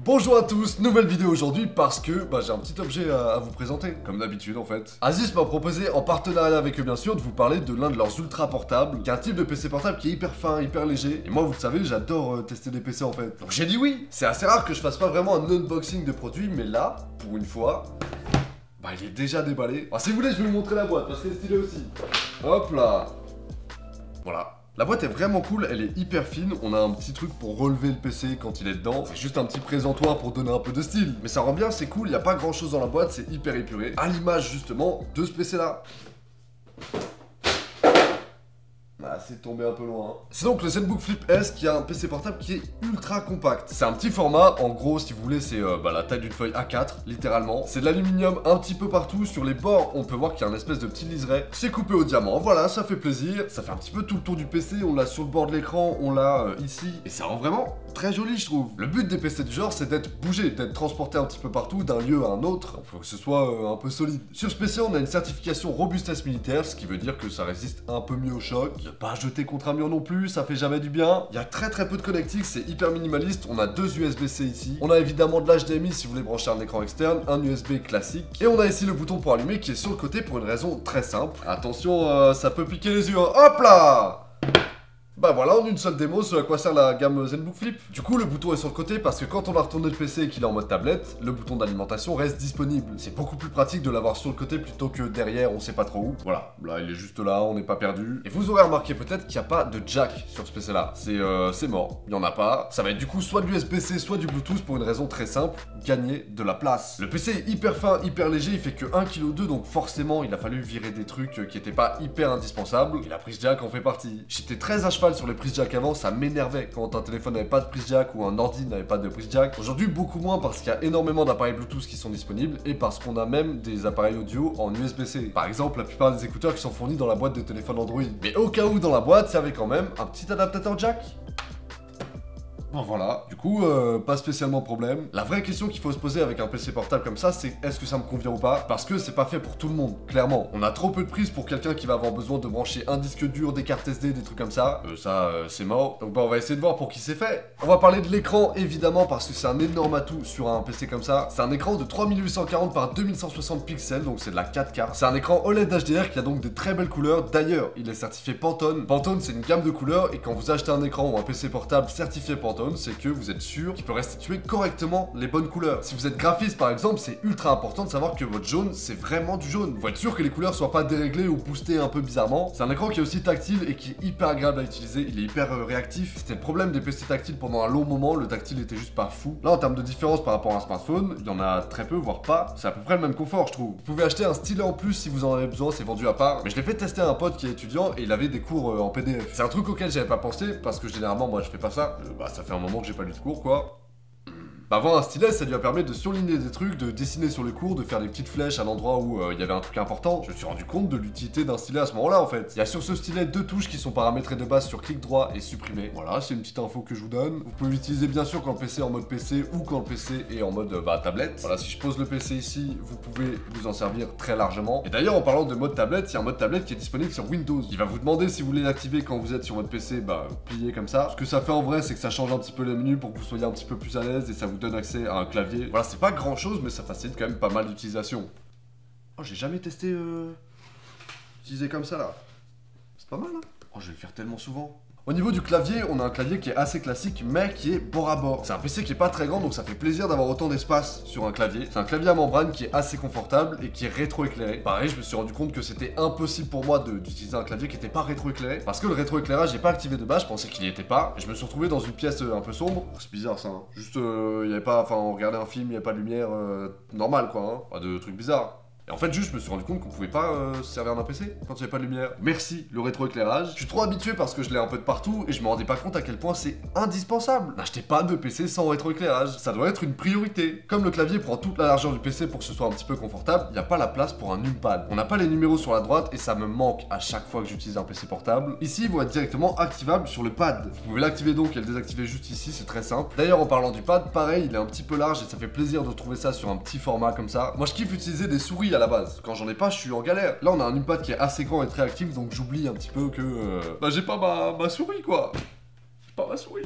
Bonjour à tous, nouvelle vidéo aujourd'hui parce que j'ai un petit objet à vous présenter, comme d'habitude en fait. Asus m'a proposé, en partenariat avec eux bien sûr, de vous parler de l'un de leurs ultra portables, qui est un type de PC portable qui est hyper fin, hyper léger. Et moi vous le savez, j'adore tester des PC en fait. Donc j'ai dit oui. C'est assez rare que je fasse pas vraiment un unboxing de produits, mais là, pour une fois, il est déjà déballé. Alors si vous voulez, je vais vous montrer la boîte, parce qu'elle est stylée aussi. Hop là. Voilà. La boîte est vraiment cool, elle est hyper fine, on a un petit truc pour relever le PC quand il est dedans, c'est juste un petit présentoir pour donner un peu de style. Mais ça rend bien, c'est cool, il n'y a pas grand chose dans la boîte, c'est hyper épuré, à l'image justement de ce PC là. Ah, c'est tombé un peu loin. Hein. C'est donc le ZenBook Flip S qui a un PC portable qui est ultra compact. C'est un petit format, en gros, si vous voulez, c'est la taille d'une feuille A4, littéralement. C'est de l'aluminium un petit peu partout. Sur les bords, on peut voir qu'il y a un espèce de petit liseré. C'est coupé au diamant, voilà, ça fait plaisir. Ça fait un petit peu tout le tour du PC. On l'a sur le bord de l'écran, on l'a ici. Et ça rend vraiment très joli, je trouve. Le but des PC du genre, c'est d'être bougé, d'être transporté un petit peu partout, d'un lieu à un autre. Il faut que ce soit un peu solide. Sur ce PC, on a une certification robustesse militaire, ce qui veut dire que ça résiste un peu mieux au choc. Pas jeter contre un mur non plus, ça fait jamais du bien. Il y a très peu de connectiques, c'est hyper minimaliste. On a deux USB-C ici. On a évidemment de l'HDMI si vous voulez brancher un écran externe, un USB classique. Et on a ici le bouton pour allumer qui est sur le côté pour une raison très simple. Attention, ça peut piquer les yeux. Hein. Hop là! Bah voilà, en une seule démo, ce à quoi sert la gamme ZenBook Flip. Du coup, le bouton est sur le côté parce que quand on a retourné le PC et qu'il est en mode tablette, le bouton d'alimentation reste disponible. C'est beaucoup plus pratique de l'avoir sur le côté plutôt que derrière, on sait pas trop où. Voilà, là il est juste là, on n'est pas perdu. Et vous aurez remarqué peut-être qu'il n'y a pas de jack sur ce PC là. C'est mort, il n'y en a pas. Ça va être du coup soit de l'USB-C, soit du Bluetooth pour une raison très simple, gagner de la place. Le PC est hyper fin, hyper léger, il fait que 1,2 kg, donc forcément il a fallu virer des trucs qui étaient pas hyper indispensables. Et la prise jack en fait partie. J'étais très à cheval sur les prises jack avant, ça m'énervait quand un téléphone n'avait pas de prise jack ou un ordi n'avait pas de prise jack. Aujourd'hui, beaucoup moins parce qu'il y a énormément d'appareils Bluetooth qui sont disponibles et parce qu'on a même des appareils audio en USB-C. Par exemple, la plupart des écouteurs qui sont fournis dans la boîte des téléphones Android. Mais au cas où, dans la boîte, il y avait quand même un petit adaptateur jack. Bon voilà, du coup, pas spécialement de problème. La vraie question qu'il faut se poser avec un PC portable comme ça, c'est est-ce que ça me convient ou pas? Parce que c'est pas fait pour tout le monde, clairement. On a trop peu de prise pour quelqu'un qui va avoir besoin de brancher un disque dur, des cartes SD, des trucs comme ça. C'est mort. Donc on va essayer de voir pour qui c'est fait. On va parler de l'écran, évidemment, parce que c'est un énorme atout sur un PC comme ça. C'est un écran de 3840 par 2160 pixels, donc c'est de la 4K. C'est un écran OLED HDR qui a donc des très belles couleurs. D'ailleurs, il est certifié Pantone. Pantone, c'est une gamme de couleurs, et quand vous achetez un écran ou un PC portable certifié Pantone, c'est que vous êtes sûr qu'il peut restituer correctement les bonnes couleurs. Si vous êtes graphiste par exemple, c'est ultra important de savoir que votre jaune, c'est vraiment du jaune. Faut être sûr que les couleurs soient pas déréglées ou boostées un peu bizarrement. C'est un écran qui est aussi tactile et qui est hyper agréable à utiliser, il est hyper réactif. C'était le problème des PC tactiles pendant un long moment, le tactile était juste pas fou. Là en termes de différence par rapport à un smartphone, il y en a très peu, voire pas. C'est à peu près le même confort je trouve. Vous pouvez acheter un stylet en plus si vous en avez besoin, c'est vendu à part. Mais je l'ai fait tester à un pote qui est étudiant et il avait des cours en PDF. C'est un truc auquel j'avais pas pensé parce que généralement moi je fais pas ça. Ça fait un moment que j'ai pas lu de cours quoi. Avoir un stylet, ça lui a permis de surligner des trucs, de dessiner sur le cours, de faire des petites flèches à l'endroit où il y avait un truc important. Je me suis rendu compte de l'utilité d'un stylet à ce moment-là en fait. Il y a sur ce stylet deux touches qui sont paramétrées de base sur clic droit et supprimer. Voilà, c'est une petite info que je vous donne. Vous pouvez l'utiliser bien sûr quand le PC est en mode PC ou quand le PC est en mode tablette. Voilà, si je pose le PC ici, vous pouvez vous en servir très largement. Et d'ailleurs, en parlant de mode tablette, il y a un mode tablette qui est disponible sur Windows. Il va vous demander si vous voulez l'activer quand vous êtes sur votre PC, plié comme ça. Ce que ça fait en vrai, c'est que ça change un petit peu les menus pour que vous soyez un petit peu plus à l'aise et ça vous donne accès à un clavier. Voilà, c'est pas grand chose, mais ça facilite quand même pas mal d'utilisation. Oh, j'ai jamais testé utiliser comme ça là. C'est pas mal, hein. Oh, je vais le faire tellement souvent. Au niveau du clavier, on a un clavier qui est assez classique, mais qui est bord à bord. C'est un PC qui est pas très grand, donc ça fait plaisir d'avoir autant d'espace sur un clavier. C'est un clavier à membrane qui est assez confortable et qui est rétroéclairé. Pareil, je me suis rendu compte que c'était impossible pour moi d'utiliser un clavier qui était pas rétroéclairé. Parce que le rétroéclairage n'est pas activé de base, je pensais qu'il y était pas. Et je me suis retrouvé dans une pièce un peu sombre. C'est bizarre ça, hein. Juste, il y avait pas, enfin, on regardait un film, il n'y avait pas de lumière normale quoi, hein. Pas de trucs bizarres. Et en fait, juste, je me suis rendu compte qu'on pouvait pas se servir d'un PC quand il n'y avait pas de lumière. Merci, le rétroéclairage. Je suis trop habitué parce que je l'ai un peu de partout et je me rendais pas compte à quel point c'est indispensable. N'achetez pas de PC sans rétroéclairage. Ça doit être une priorité. Comme le clavier prend toute la largeur du PC pour que ce soit un petit peu confortable, il n'y a pas la place pour un numpad. On n'a pas les numéros sur la droite et ça me manque à chaque fois que j'utilise un PC portable. Ici, ils vont être directement activables sur le pad. Vous pouvez l'activer donc et le désactiver juste ici, c'est très simple. D'ailleurs, en parlant du pad, pareil, il est un petit peu large et ça fait plaisir de trouver ça sur un petit format comme ça. Moi, je kiffe utiliser des souris à la base. Quand j'en ai pas, je suis en galère. Là, on a un numpad qui est assez grand et très actif, donc j'oublie un petit peu que... j'ai pas ma souris, quoi. J'ai pas ma souris.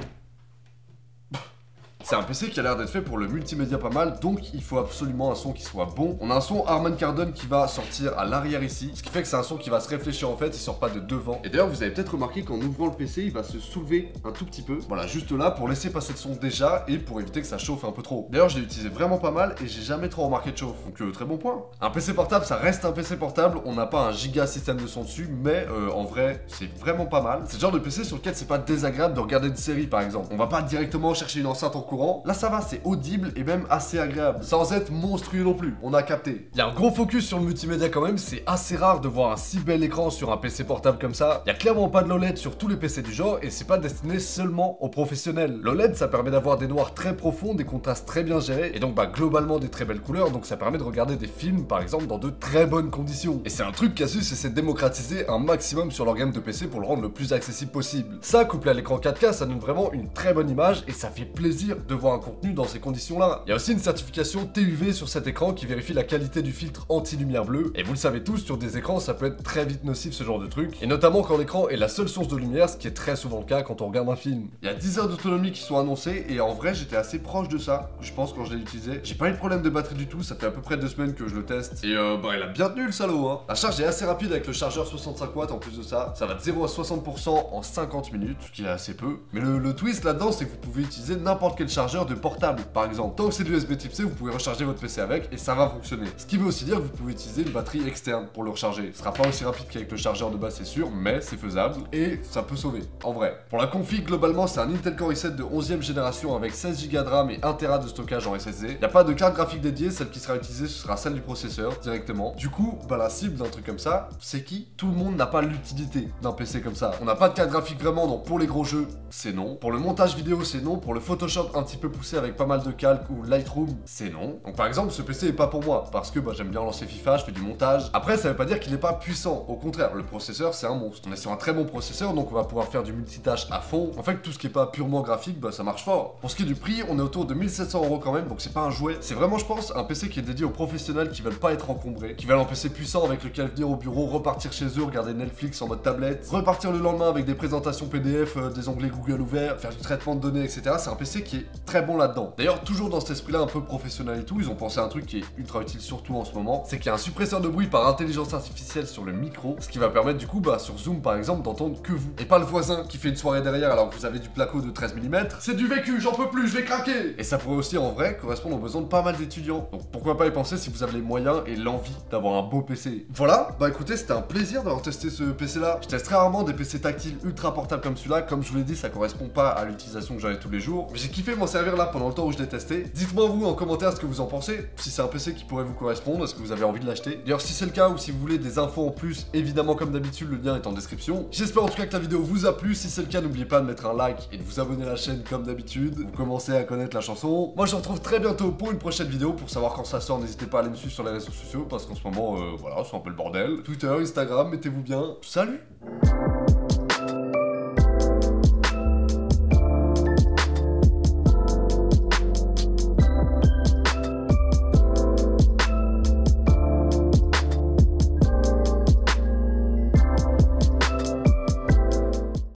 C'est un PC qui a l'air d'être fait pour le multimédia pas mal, donc il faut absolument un son qui soit bon. On a un son Harman Kardon qui va sortir à l'arrière ici, ce qui fait que c'est un son qui va se réfléchir en fait, il sort pas de devant. Et d'ailleurs vous avez peut-être remarqué qu'en ouvrant le PC, il va se soulever un tout petit peu. Voilà, juste là pour laisser passer le son déjà et pour éviter que ça chauffe un peu trop. D'ailleurs je l'ai utilisé vraiment pas mal et j'ai jamais trop remarqué de chauffe, donc très bon point. Un PC portable, ça reste un PC portable, on n'a pas un giga système de son dessus, mais en vrai c'est vraiment pas mal. C'est le genre de PC sur lequel c'est pas désagréable de regarder une série par exemple. On va pas directement chercher une enceinte en courant, là ça va, c'est audible et même assez agréable, sans être monstrueux non plus, on a capté. Il y a un gros focus sur le multimédia quand même, c'est assez rare de voir un si bel écran sur un PC portable comme ça. Il y a clairement pas de l'OLED sur tous les PC du genre et c'est pas destiné seulement aux professionnels. L'OLED ça permet d'avoir des noirs très profonds, des contrastes très bien gérés et donc globalement des très belles couleurs, donc ça permet de regarder des films par exemple dans de très bonnes conditions. Et c'est un truc qu'Asus essaie de démocratiser un maximum sur leur gamme de PC pour le rendre le plus accessible possible. Ça couplé à l'écran 4K, ça donne vraiment une très bonne image et ça fait plaisir de voir un contenu dans ces conditions là. Il y a aussi une certification TUV sur cet écran qui vérifie la qualité du filtre anti-lumière bleue et vous le savez tous, sur des écrans ça peut être très vite nocif ce genre de truc, et notamment quand l'écran est la seule source de lumière, ce qui est très souvent le cas quand on regarde un film. Il y a 10 heures d'autonomie qui sont annoncées et en vrai j'étais assez proche de ça, je pense, quand je l'ai utilisé. J'ai pas eu de problème de batterie du tout, ça fait à peu près 2 semaines que je le teste et il a bien tenu le salaud hein. La charge est assez rapide avec le chargeur 65 watts en plus de ça, ça va de 0 à 60% en 50 minutes, ce qui est assez peu. Mais le twist là-dedans c'est que vous pouvez utiliser n'importe quel chargeur de portable par exemple. Tant que c'est de l'USB type C, vous pouvez recharger votre PC avec et ça va fonctionner. Ce qui veut aussi dire que vous pouvez utiliser une batterie externe pour le recharger. Ce sera pas aussi rapide qu'avec le chargeur de base c'est sûr, mais c'est faisable et ça peut sauver, en vrai. Pour la config, globalement c'est un Intel Core i7 de 11e génération avec 16 Go de RAM et 1 Tera de stockage en SSD. Il n'y a pas de carte graphique dédiée, celle qui sera utilisée ce sera celle du processeur directement. Du coup, la cible d'un truc comme ça, c'est qui? Tout le monde n'a pas l'utilité d'un PC comme ça. On n'a pas de carte graphique vraiment, donc pour les gros jeux, c'est non. Pour le montage vidéo, c'est non. Pour le Photoshop un petit peu poussé avec pas mal de calques ou Lightroom, c'est non. Donc par exemple, ce PC est pas pour moi, parce que j'aime bien lancer FIFA, je fais du montage. Après, ça veut pas dire qu'il est pas puissant, au contraire, le processeur c'est un monstre. On est sur un très bon processeur, donc on va pouvoir faire du multitâche à fond. En fait, tout ce qui est pas purement graphique, ça marche fort. Pour ce qui est du prix, on est autour de 1700 € quand même, donc c'est pas un jouet. C'est vraiment, je pense, un PC qui est dédié aux professionnels qui veulent pas être encombrés, qui veulent un PC puissant avec lequel venir au bureau, repartir chez eux, regarder Netflix en mode tablette, repartir le lendemain avec des présentations PDF, des onglets Google ouverts, faire du traitement de données, etc. C'est un PC qui est très bon là-dedans. D'ailleurs, toujours dans cet esprit-là un peu professionnel et tout, ils ont pensé à un truc qui est ultra utile surtout en ce moment, c'est qu'il y a un suppresseur de bruit par intelligence artificielle sur le micro, ce qui va permettre du coup, sur Zoom par exemple, d'entendre que vous, et pas le voisin qui fait une soirée derrière alors que vous avez du placo de 13 mm. C'est du vécu, j'en peux plus, je vais craquer. Et ça pourrait aussi en vrai correspondre aux besoins de pas mal d'étudiants. Donc pourquoi pas y penser si vous avez les moyens et l'envie d'avoir un beau PC. Voilà, écoutez, c'était un plaisir d'avoir testé ce PC là. Je teste très rarement des PC tactiles ultra portables comme celui-là. Comme je vous l'ai dit, ça correspond pas à l'utilisation que j'en ai tous les jours. Mais j'ai kiffé m'en servir là pendant le temps où je l'ai testé. Dites-moi vous en commentaire ce que vous en pensez. Si c'est un PC qui pourrait vous correspondre, est-ce que vous avez envie de l'acheter? D'ailleurs, si c'est le cas ou si vous voulez des infos en plus, évidemment comme d'habitude, le lien est en description. J'espère en tout cas que la vidéo vous a plu. Si c'est le cas, n'oubliez pas de mettre un like et de vous abonner à la chaîne comme d'habitude. Vous commencez à connaître la chanson. Moi, je vous retrouve très bientôt pour une prochaine vidéo. Pour savoir quand ça sort, n'hésitez pas à aller me suivre sur les réseaux sociaux parce qu'en ce moment, voilà, c'est un peu le bordel. Twitter, Instagram, mettez-vous bien. Salut!